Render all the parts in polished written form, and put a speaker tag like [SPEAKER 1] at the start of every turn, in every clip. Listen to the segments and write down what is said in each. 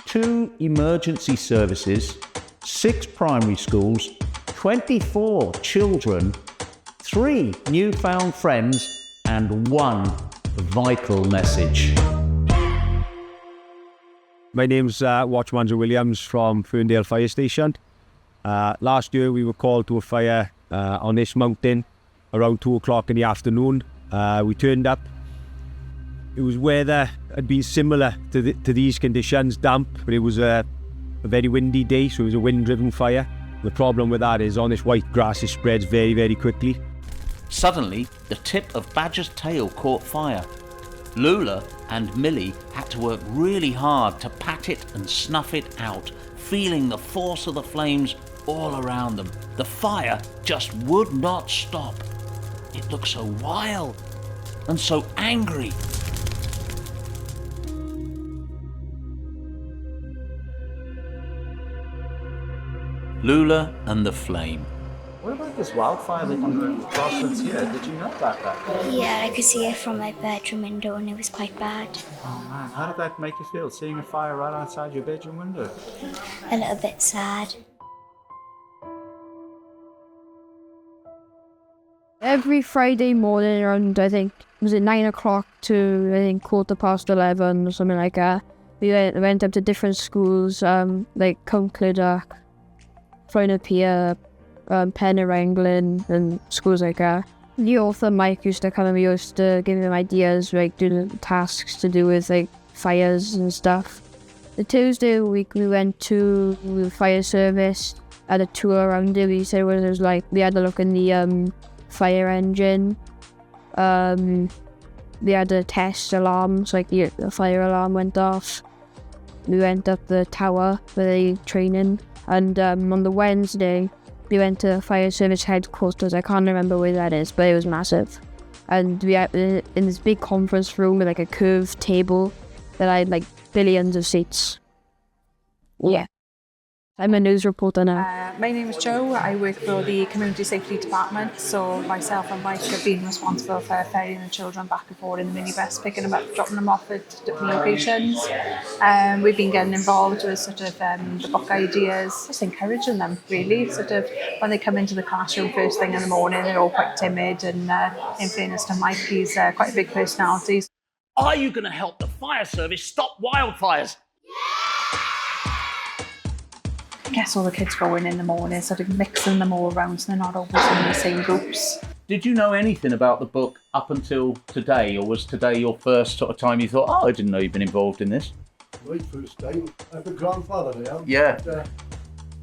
[SPEAKER 1] Two emergency services, 6 primary schools, 24 children, 3 newfound friends, and 1 vital message.
[SPEAKER 2] My name's Watchman Williams from Ferndale Fire Station. Last year we were called to a fire on this mountain around 2 o'clock in the afternoon. We turned up. It was weather had been similar to these conditions, damp, but it was a very windy day, so it was a wind-driven fire. The problem with that is on this white grass it spreads very, very quickly.
[SPEAKER 1] Suddenly, the tip of Badger's tail caught fire. Lula and Millie had to work really hard to pat it and snuff it out, feeling the force of the flames all around them. The fire just would not stop. It looked so wild and so angry. Lula and the Flame.
[SPEAKER 3] What about this wildfire that you crossed here? Did you know about that?
[SPEAKER 4] Yeah, I could see it from my bedroom window and it was quite bad.
[SPEAKER 3] Oh man, how did that make you feel, seeing a fire right outside your bedroom window?
[SPEAKER 4] A little bit sad.
[SPEAKER 5] Every Friday morning around, I think, was it 9 o'clock to, I think, 11:15 or something like that. We went up to different schools, like Cwmclydach, Llwynypia, Penrhys, and schools like that. The author Mike used to come and we used to give him ideas, like doing tasks to do with like fires and stuff. The Tuesday week we went to the fire service, had a tour around it. We said when it was like we had a look in the fire engine. We had a test alarm, so like the fire alarm went off. We went up the tower for the training, and on the Wednesday we went to fire service headquarters. I can't remember where that is, but it was massive. And we had in this big conference room with like a curved table that had like billions of seats. Yeah. I'm a news reporter now.
[SPEAKER 6] My name is Jo. I work for the Community Safety Department. So myself and Mike have been responsible for ferrying the children back and forth in the minibus, picking them up, dropping them off at different locations. We've been getting involved with sort of the book ideas, just encouraging them really. Sort of when they come into the classroom first thing in the morning, they're all quite timid. And in fairness to Mike, he's quite a big personality.
[SPEAKER 1] Are you going to help the fire service stop wildfires?
[SPEAKER 6] Gets all the kids going in the morning, sort of mixing them all around so they're not always in the same groups.
[SPEAKER 1] Did you know anything about the book up until today, or was today your first sort of time you thought, oh, I didn't know you'd been involved in this?
[SPEAKER 7] Right first time. I'm a grandfather, I am.
[SPEAKER 1] Yeah.
[SPEAKER 7] But,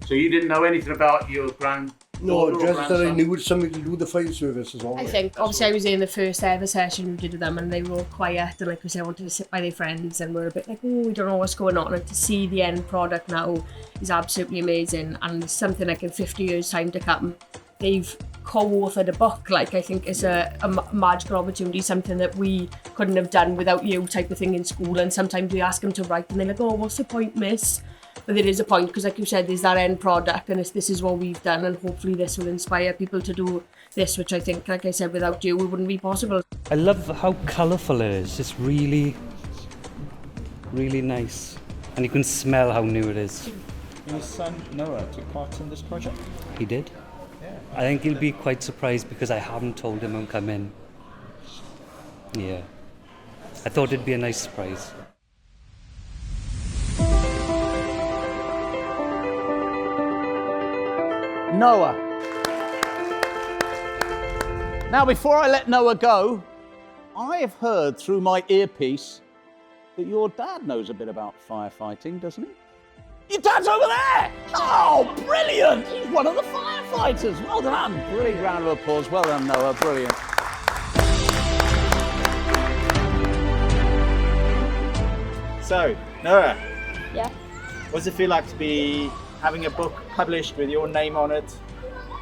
[SPEAKER 1] so you didn't know anything about your grandfather?
[SPEAKER 7] no, just that I knew it was something to do with the fire service as well.
[SPEAKER 8] I think, obviously I was in the first ever session we did with them and they were all quiet and like we said, I wanted to sit by their friends and we're a bit like, oh, we don't know what's going on, and to see the end product now is absolutely amazing, and it's something like in 50 years time to come. They've co-authored a book, like I think is a magical opportunity, something that we couldn't have done without you type of thing in school, and sometimes we ask them to write and they're like, oh, what's the point, miss? But there is a point, because like you said, there's that end product and this is what we've done, and hopefully this will inspire people to do this, which I think, like I said, without you, it wouldn't be possible.
[SPEAKER 9] I love how colourful it is. It's really, really nice. And you can smell how new it is.
[SPEAKER 3] Your son Noah took part in this project?
[SPEAKER 9] He did. Yeah. I think he'll be quite surprised because I haven't told him I'm coming. Yeah. I thought it'd be a nice surprise.
[SPEAKER 1] Noah. Now, before I let Noah go, I have heard through my earpiece that your dad knows a bit about firefighting, doesn't he? Your dad's over there! Oh, brilliant! He's one of the firefighters. Well done. Brilliant round of applause. Well done, Noah. Brilliant.
[SPEAKER 3] So, Noah.
[SPEAKER 5] Yeah.
[SPEAKER 3] What does it feel like to be having a book published with your name on it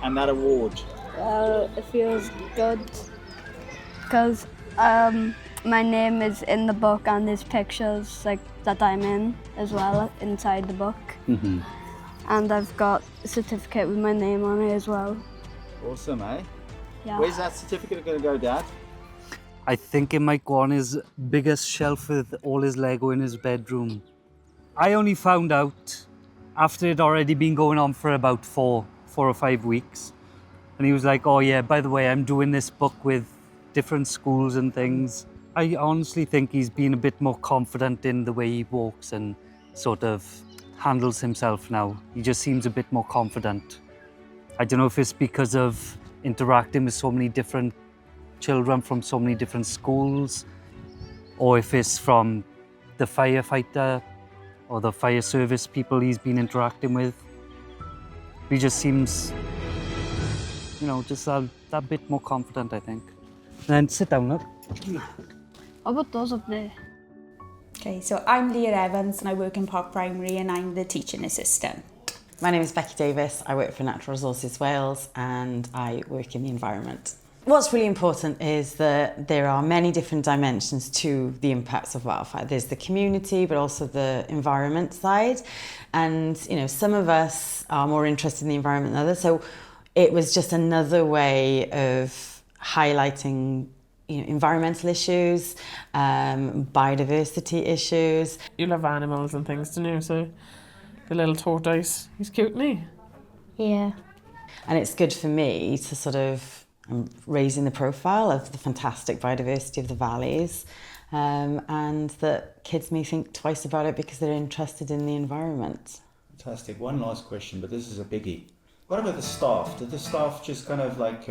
[SPEAKER 3] and that award?
[SPEAKER 4] Well, it feels good because my name is in the book and there's pictures like that I'm in as well inside the book.
[SPEAKER 3] Mm-hmm.
[SPEAKER 4] And I've got a certificate with my name on it as well.
[SPEAKER 3] Awesome, eh?
[SPEAKER 4] Yeah.
[SPEAKER 3] Where's that certificate going to go, Dad?
[SPEAKER 9] I think it might go on his biggest shelf with all his Lego in his bedroom. I only found out after it already been going on for about four or 5 weeks. And he was like, oh yeah, by the way, I'm doing this book with different schools and things. I honestly think he's been a bit more confident in the way he walks and sort of handles himself now. He just seems a bit more confident. I don't know if it's because of interacting with so many different children from so many different schools, or if it's from the firefighter or the fire service people he's been interacting with. He just seems, you know, just that bit more confident, I think. And then sit down, look.
[SPEAKER 4] What about those up there?
[SPEAKER 10] Okay, so I'm Leah Evans and I work in Parc Primary and I'm the teaching assistant.
[SPEAKER 11] My name is Becky Davis. I work for Natural Resources Wales and I work in the environment. What's really important is that there are many different dimensions to the impacts of wildfire. There's the community, but also the environment side. And, you know, some of us are more interested in the environment than others. So it was just another way of highlighting, you know, environmental issues, biodiversity issues.
[SPEAKER 12] You love animals and things, don't you? So the little tortoise, he's cute, isn't he?
[SPEAKER 4] Yeah.
[SPEAKER 11] And it's good for me to sort of raising the profile of the fantastic biodiversity of the valleys, and that kids may think twice about it because they're interested in the environment.
[SPEAKER 3] Fantastic. One last question, but this is a biggie. What about the staff? Did the staff just kind of like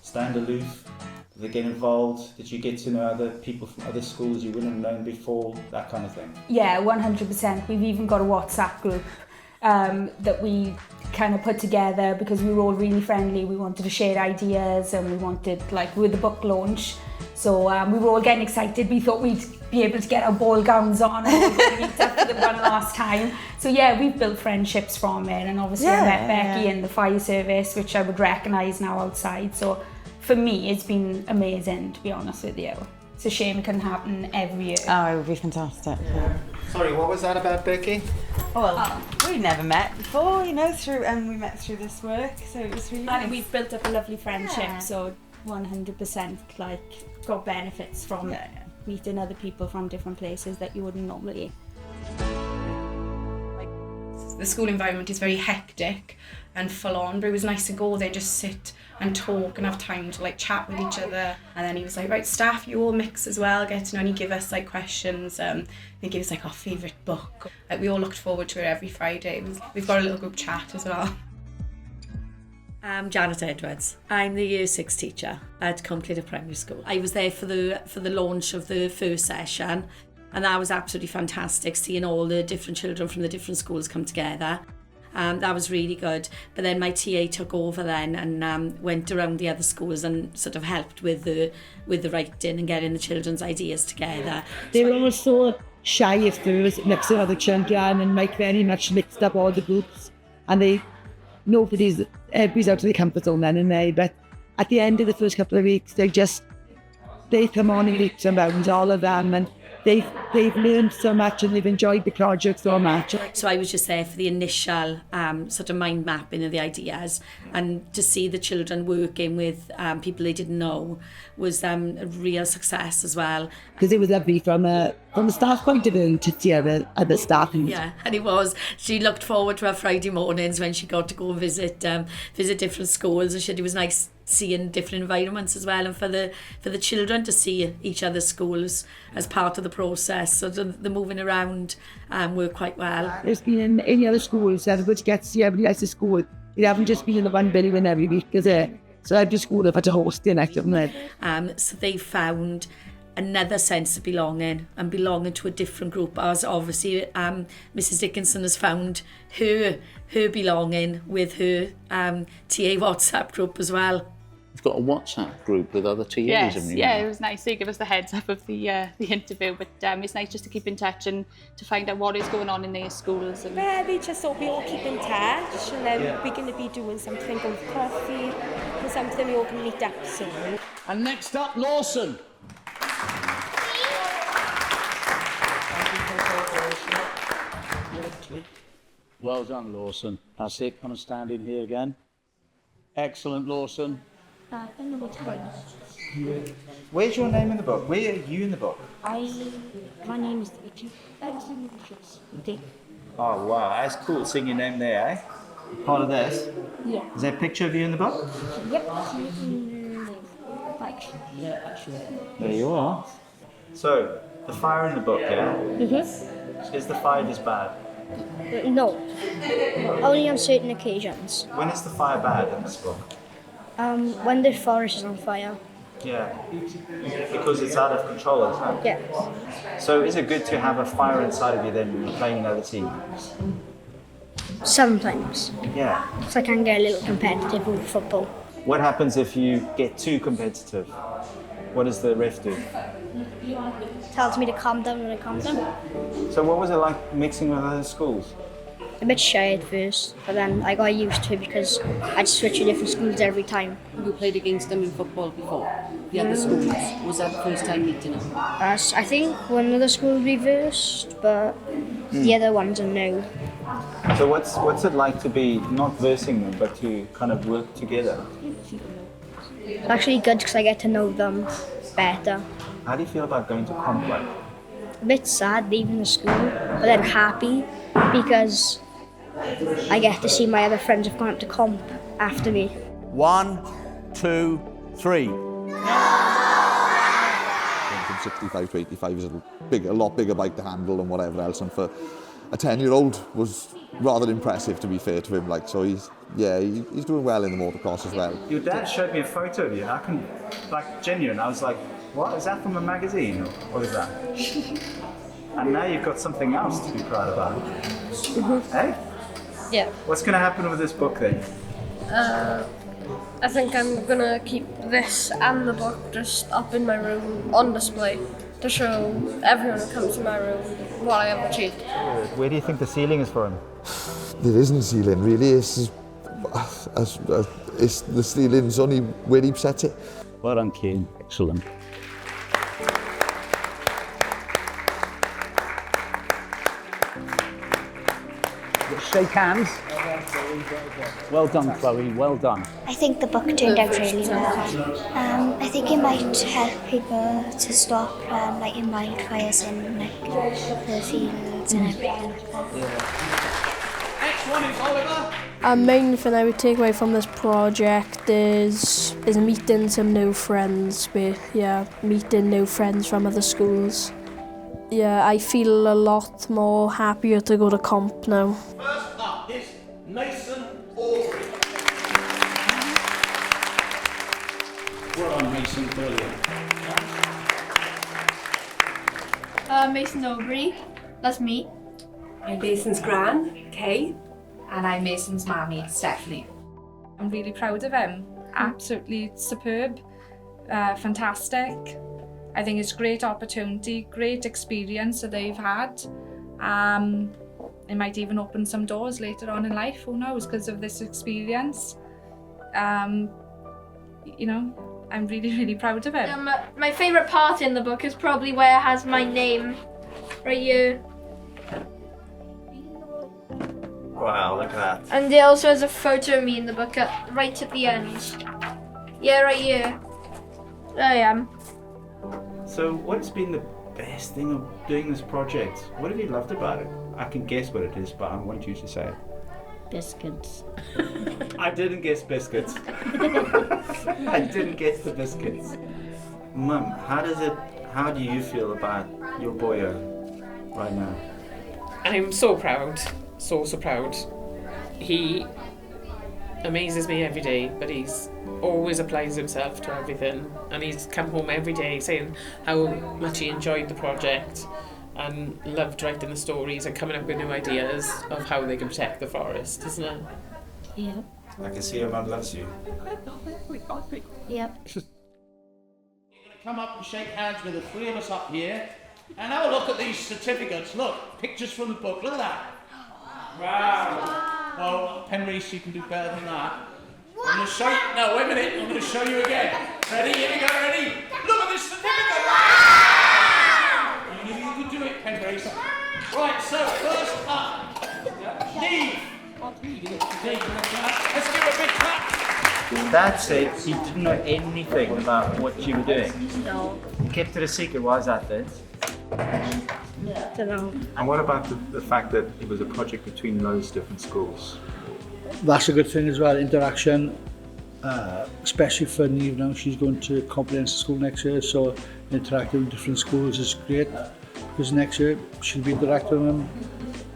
[SPEAKER 3] stand aloof? Did they get involved? Did you get to know other people from other schools you wouldn't have known before? That kind of thing?
[SPEAKER 10] Yeah, 100%. We've even got a WhatsApp group that we kind of put together because we were all really friendly. We wanted to share ideas and we wanted, like, with the book launch. So we were all getting excited. We thought we'd be able to get our ball gowns on and meet up for the one last time. So yeah, we've built friendships from it, and obviously I met Becky in the fire service, which I would recognise now outside. So for me, it's been amazing, to be honest with you. It's a shame it couldn't happen every year.
[SPEAKER 11] Oh, it would be fantastic.
[SPEAKER 3] Yeah. Sorry, what was that about, Becky?
[SPEAKER 11] Well, we've never met before, you know, and we met through this work, so it was really nice.
[SPEAKER 10] And we've built up a lovely friendship, so 100% like got benefits from meeting other people from different places that you wouldn't normally.
[SPEAKER 13] The school environment is very hectic and full on, but it was nice to go there, just sit and talk and have time to like chat with each other. And then he was like, right, staff, you all mix as well, get to know, and he give us like questions, he gave us like our favourite book. Like, we all looked forward to it every Friday. We've got a little group chat as well.
[SPEAKER 14] I'm Janet Edwards. I'm the Year 6 teacher at Cwmclydach Primary School. I was there for the launch of the first session, and that was absolutely fantastic, seeing all the different children from the different schools come together. That was really good. But then my TA took over then and went around the other schools and sort of helped with the writing and getting the children's ideas together.
[SPEAKER 15] They were always so shy if there was next to other children, and Mike very much mixed up all the groups, and everybody's out of their comfort zone then and there. But at the end of the first couple of weeks, they come on in leaps and bounds, all of them, and they've learned so much and they've enjoyed the project so much.
[SPEAKER 14] So I was just there for the initial sort of mind mapping of the ideas, and to see the children working with people they didn't know was a real success as well.
[SPEAKER 15] Because it was lovely from the staff point of view to see other staff.
[SPEAKER 14] Yeah, and it was. She looked forward to her Friday mornings when she got to go and visit different schools, and it was nice seeing different environments as well, and for the children to see each other's schools as part of the process. So the moving around worked quite well.
[SPEAKER 15] There's been in any other schools, everybody gets to see everybody else's school. They haven't just been in the one building every week, is it? So every school have had to host the next one.
[SPEAKER 14] So they found another sense of belonging and belonging to a different group, as obviously Mrs Dickinson has found her belonging with her TA WhatsApp group as well.
[SPEAKER 1] You've got a WhatsApp group with other TAs,
[SPEAKER 16] Yes,
[SPEAKER 1] haven't you?
[SPEAKER 16] yeah, it was nice. They give us the heads up of the interview, but it's nice just to keep in touch and to find out what is going on in their schools. And
[SPEAKER 17] Yeah, they just thought we all keep in touch, and then we're going to be doing something with coffee or something. We all can meet up soon.
[SPEAKER 18] And next up, Lawson.
[SPEAKER 1] Well done, Lawson. That's it. Come and stand in here again. Excellent, Lawson.
[SPEAKER 3] Where's your name in the book? Where are you in the book?
[SPEAKER 19] My name is Dick.
[SPEAKER 3] Oh, wow. That's cool seeing your name there, eh? Part of this?
[SPEAKER 19] Yeah.
[SPEAKER 3] Is there a picture of you in the book?
[SPEAKER 19] Yep.
[SPEAKER 3] There you are. So, the fire in the book, yeah?
[SPEAKER 19] Mm-hmm.
[SPEAKER 3] Is the fire just bad?
[SPEAKER 19] No. Only on certain occasions.
[SPEAKER 3] When is the fire bad in this book?
[SPEAKER 19] When the forest is on fire.
[SPEAKER 3] Yeah. Because it's out of control, isn't it?
[SPEAKER 19] Yeah.
[SPEAKER 3] So is it good to have a fire inside of you then when you're playing another team?
[SPEAKER 19] Sometimes.
[SPEAKER 3] Yeah.
[SPEAKER 19] So I can get a little competitive with football.
[SPEAKER 3] What happens if you get too competitive? What does the ref do?
[SPEAKER 19] Tells me to calm down when I calm down.
[SPEAKER 3] So what was it like mixing with other schools?
[SPEAKER 19] A bit shy at first, but then I got used to it because I'd switch to different schools every time.
[SPEAKER 20] You played against them in football before? The other schools? Was that the first time meeting them?
[SPEAKER 19] I think one of the schools reversed, but the other ones are no.
[SPEAKER 3] So what's it like to be not versing them, but to kind of work together?
[SPEAKER 19] It's actually good because I get to know them better.
[SPEAKER 3] How do you feel about going to Cwmclydach?
[SPEAKER 19] A bit sad leaving the school, but then happy because I get to see my other friends have gone up to comp after me.
[SPEAKER 18] 1, 2, 3.
[SPEAKER 21] From 65 to 85 is a lot bigger bike to handle and whatever else, and for a 10-year-old was rather impressive, to be fair to him. Like, so he's doing well in the motocross as well.
[SPEAKER 3] Your dad showed me a photo of you. I can, like, genuine. I was like, what is that from a magazine? Or what is that? And now you've got something else to be proud about. Hey?
[SPEAKER 22] Yeah.
[SPEAKER 3] What's going to happen with this book then?
[SPEAKER 22] I think I'm gonna keep this and the book just up in my room on display to show everyone who comes to my room what I have achieved.
[SPEAKER 3] Where do you think the ceiling is for him?
[SPEAKER 21] There isn't a ceiling really. It's the ceiling's only where he set it.
[SPEAKER 1] Well done, Kane. Excellent. Shake hands. Well done, Chloe. Well done.
[SPEAKER 23] I think the book turned out really well. I think it might help people to stop lighting wildfires in the fields and everything like that.
[SPEAKER 18] Next one is Oliver.
[SPEAKER 5] Main thing I would take away from this project is meeting some new friends. Meeting new friends from other schools. Yeah, I feel a lot more happier to go to comp now.
[SPEAKER 18] First up is Mason Aubrey.
[SPEAKER 1] Well done, Mason. Brilliant.
[SPEAKER 22] Mason Aubrey, that's me.
[SPEAKER 24] I'm Mason's gran, Kay. And I'm Mason's mammy, Stephanie.
[SPEAKER 6] I'm really proud of him. Absolutely superb, fantastic. I think it's a great opportunity, great experience that they've had. It might even open some doors later on in life, who knows, because of this experience. You know, I'm really, really proud of him.
[SPEAKER 22] My favourite part in the book is probably where it has my name, right here.
[SPEAKER 3] Wow, look at that.
[SPEAKER 22] And there also has a photo of me in the book, right at the end. Yeah, right here. There I am.
[SPEAKER 3] So what's been the best thing of doing this project? What have you loved about it? I can guess what it is, but I want you to say it.
[SPEAKER 19] Biscuits.
[SPEAKER 3] I didn't guess biscuits. I didn't guess the biscuits. Mum, how do you feel about your boyo right now?
[SPEAKER 12] I'm so proud, so proud. He amazes me every day, but he's always applies himself to everything, and he's come home every day saying how much he enjoyed the project and loved writing the stories and coming up with new ideas of how they can protect the forest, isn't it?
[SPEAKER 19] Yeah.
[SPEAKER 3] I can see your mum loves you.
[SPEAKER 19] Yep.
[SPEAKER 1] Come up and shake hands with the three of us up here and have a look at these certificates. Look, pictures from the book. Look at that. Wow. Well, Penrhys, you can do better than that. I'm going to show you. No, wait a minute. I'm going to show you again. Ready? Here we go. Ready? Look at this certificate. You knew you could do it, Penrhys. Right. So first up, Steve. Let's give a big clap.
[SPEAKER 3] Dad said he didn't know anything about what you were doing.
[SPEAKER 19] No.
[SPEAKER 3] He kept it a secret. Why is that, Dad?
[SPEAKER 19] Don't know.
[SPEAKER 2] And what about the fact that it was a project between those different schools?
[SPEAKER 7] That's a good thing as well, interaction, especially for Neve now. She's going to comprehensive school next year, so interacting with different schools is great, because next year she'll be interacting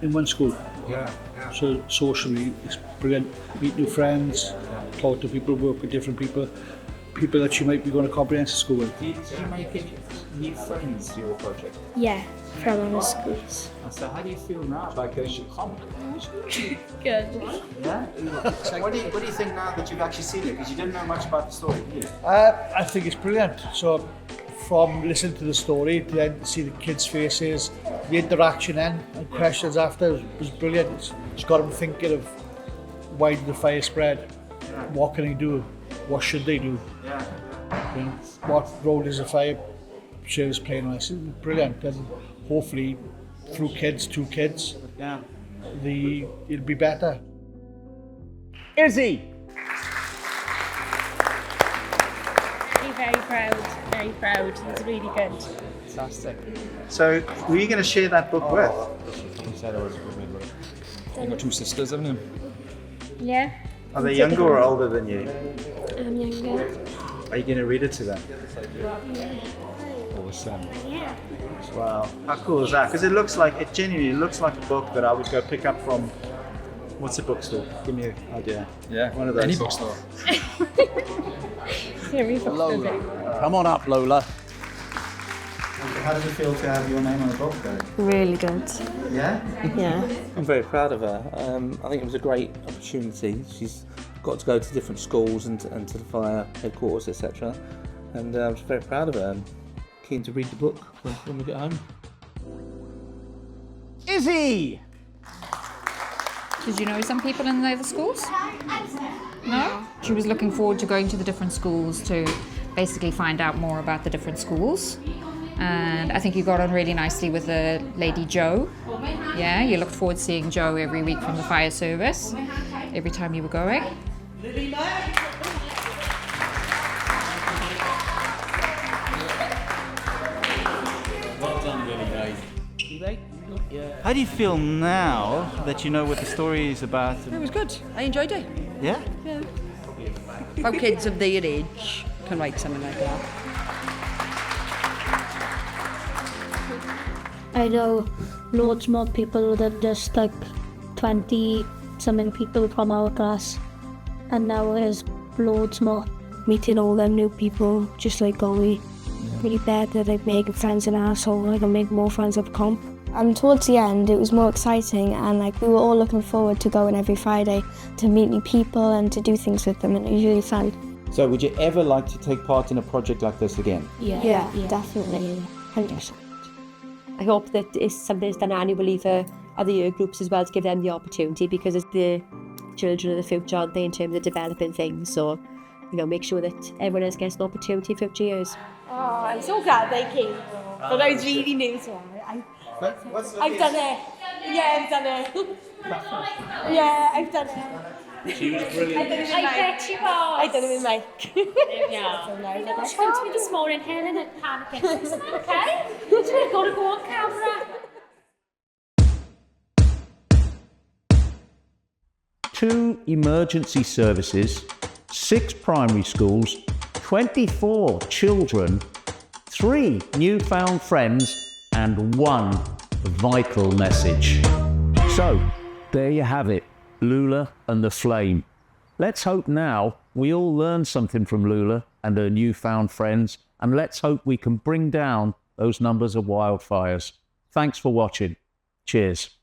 [SPEAKER 7] in one school.
[SPEAKER 2] Yeah.
[SPEAKER 7] So socially, it's brilliant. Meet new friends, talk to people, work with different people that she might be going to comprehensive school with.
[SPEAKER 3] Did you make any new friends through your project?
[SPEAKER 19] Yeah, from other schools.
[SPEAKER 3] So how do you feel now? Like
[SPEAKER 19] Good.
[SPEAKER 3] Yeah? So what do you think now that you've actually seen it? Because you didn't know much about the story, did you?
[SPEAKER 7] I think it's brilliant. So from listening to the story to then see the kids' faces, the interaction and questions after was brilliant. It's got them thinking of why did the fire spread? What can they do? What should they do?
[SPEAKER 3] Yeah.
[SPEAKER 7] You know, what role does the fire service play in this? It's brilliant, and hopefully through two kids,
[SPEAKER 3] yeah,
[SPEAKER 7] it'll be better.
[SPEAKER 1] Izzy.
[SPEAKER 22] Very proud, very proud. It's really good.
[SPEAKER 3] Fantastic. So, who are you going to share that book with?
[SPEAKER 2] You've got two sisters, haven't you?
[SPEAKER 22] Yeah.
[SPEAKER 3] Are they younger or older than you?
[SPEAKER 22] I'm younger.
[SPEAKER 3] Are you going to read it to them?
[SPEAKER 2] Awesome.
[SPEAKER 22] Yeah.
[SPEAKER 3] Wow. How cool is that? Because it genuinely looks like a book that I would go pick up from, what's the bookstore? Give me an idea.
[SPEAKER 2] Yeah,
[SPEAKER 3] one of those.
[SPEAKER 2] any bookstore.
[SPEAKER 1] Lola. Come on up, Lola.
[SPEAKER 3] How does it feel to have your name on the book, though?
[SPEAKER 8] Really good.
[SPEAKER 3] Yeah?
[SPEAKER 8] Yeah.
[SPEAKER 9] I'm very proud of her. I think it was a great opportunity. She's got to go to different schools and to the fire headquarters, etc. And I'm just very proud of her and keen to read the book when we get home.
[SPEAKER 1] Izzy!
[SPEAKER 25] Did you know some people in the other schools? No? She was looking forward to going to the different schools to basically find out more about the different schools. And I think you got on really nicely with the lady Jo. Yeah, you looked forward to seeing Jo every week from the fire service, every time you were going.
[SPEAKER 3] Well done, Lily Mae. How do you feel now that you know what the story is about?
[SPEAKER 20] It was good. I enjoyed it.
[SPEAKER 3] Yeah?
[SPEAKER 20] Yeah. How kids of their age can write something like that.
[SPEAKER 19] I know loads more people than just like 20-something people from our class. And now there's loads more. Meeting all them new people, just like Ollie. Really better, like making friends in our soul, like I make more friends at comp. And towards the end, it was more exciting, and like we were all looking forward to going every Friday to meet new people and to do things with them, and it was really fun.
[SPEAKER 3] So, would you ever like to take part in a project like this again?
[SPEAKER 19] Yeah, definitely, 100%.
[SPEAKER 8] I hope that it's something that's done annually for other year groups as well, to give them the opportunity, because it's the children of the future, aren't they, in terms of developing things. So, you know, make sure that everyone else gets an opportunity in future years.
[SPEAKER 22] Oh, I'm so glad they came. But I was really new to I've done it. Yeah, I've done it. Yeah, I've done it.
[SPEAKER 3] She was brilliant.
[SPEAKER 22] I bet you was. I done it with Mike. Yeah. You never spoke to me this morning, Helen, and panicking. Okay? We're going to go on camera.
[SPEAKER 1] 2 emergency services, 6 primary schools, 24 children, 3 newfound friends, and 1 vital message. So, there you have it, Lula and the Fflam. Let's hope now we all learn something from Lula and her newfound friends, and let's hope we can bring down those numbers of wildfires. Thanks for watching. Cheers.